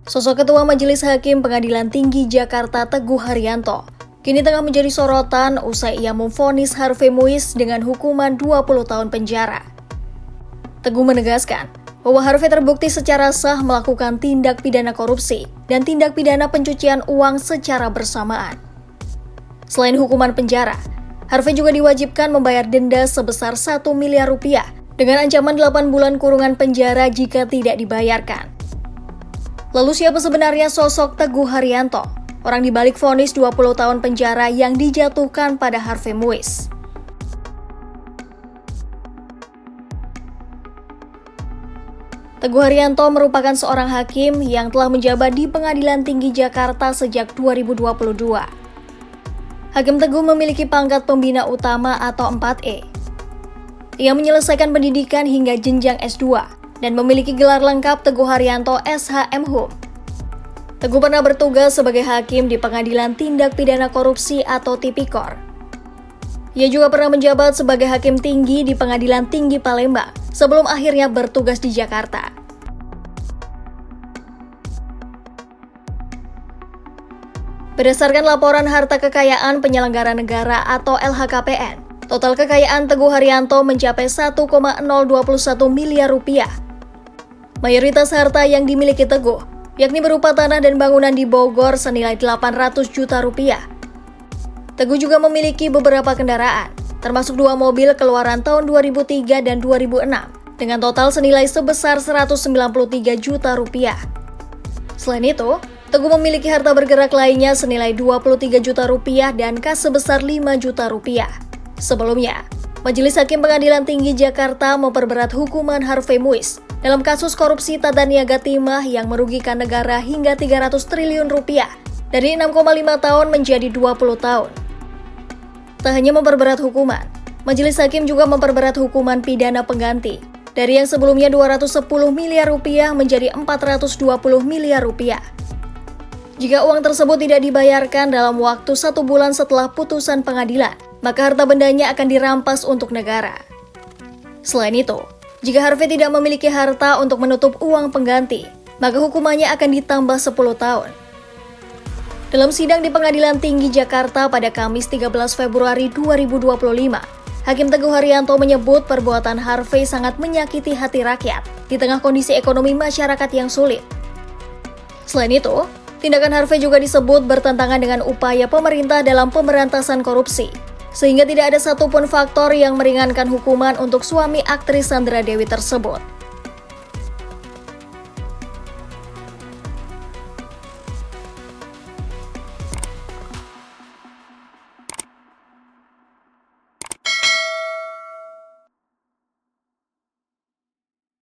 Sosok Ketua Majelis Hakim Pengadilan Tinggi Jakarta Teguh Haryanto kini tengah menjadi sorotan usai ia memvonis Harvey Muiz dengan hukuman 20 tahun penjara. Teguh menegaskan bahwa Harvey terbukti secara sah melakukan tindak pidana korupsi dan tindak pidana pencucian uang secara bersamaan. Selain hukuman penjara, Harvey juga diwajibkan membayar denda sebesar 1 miliar rupiah dengan ancaman 8 bulan kurungan penjara jika tidak dibayarkan. Lalu siapa sebenarnya sosok Teguh Haryanto, orang dibalik vonis 20 tahun penjara yang dijatuhkan pada Harvey Muiz? Teguh Haryanto merupakan seorang hakim yang telah menjabat di Pengadilan Tinggi Jakarta sejak 2022. Hakim Teguh memiliki pangkat pembina utama atau 4E. Ia menyelesaikan pendidikan hingga jenjang S2 dan memiliki gelar lengkap Teguh Haryanto SHM Hum. Teguh pernah bertugas sebagai hakim di Pengadilan Tindak Pidana Korupsi atau Tipikor. Ia juga pernah menjabat sebagai hakim tinggi di Pengadilan Tinggi Palembang sebelum akhirnya bertugas di Jakarta. Berdasarkan laporan harta kekayaan penyelenggara negara atau LHKPN, total kekayaan Teguh Haryanto mencapai 1,021 miliar rupiah. Mayoritas harta yang dimiliki Teguh, yakni berupa tanah dan bangunan di Bogor senilai 800 juta rupiah. Teguh juga memiliki beberapa kendaraan, termasuk 2 mobil keluaran tahun 2003 dan 2006, dengan total senilai sebesar 193 juta rupiah. Selain itu, Teguh memiliki harta bergerak lainnya senilai 23 juta rupiah dan kas sebesar 5 juta rupiah. Sebelumnya, Majelis Hakim Pengadilan Tinggi Jakarta memperberat hukuman Harvey Muiz dalam kasus korupsi tata niaga timah yang merugikan negara hingga 300 triliun rupiah dari 6,5 tahun menjadi 20 tahun. Tak hanya memperberat hukuman, Majelis Hakim juga memperberat hukuman pidana pengganti dari yang sebelumnya 210 miliar rupiah menjadi 420 miliar rupiah. Jika uang tersebut tidak dibayarkan dalam waktu 1 bulan setelah putusan pengadilan, maka harta bendanya akan dirampas untuk negara. Selain itu, jika Harvey tidak memiliki harta untuk menutup uang pengganti, maka hukumannya akan ditambah 10 tahun. Dalam sidang di Pengadilan Tinggi Jakarta pada Kamis 13 Februari 2025, Hakim Teguh Haryanto menyebut perbuatan Harvey sangat menyakiti hati rakyat di tengah kondisi ekonomi masyarakat yang sulit. Selain itu, tindakan Harvey juga disebut bertentangan dengan upaya pemerintah dalam pemberantasan korupsi, sehingga tidak ada satupun faktor yang meringankan hukuman untuk suami aktris Sandra Dewi tersebut.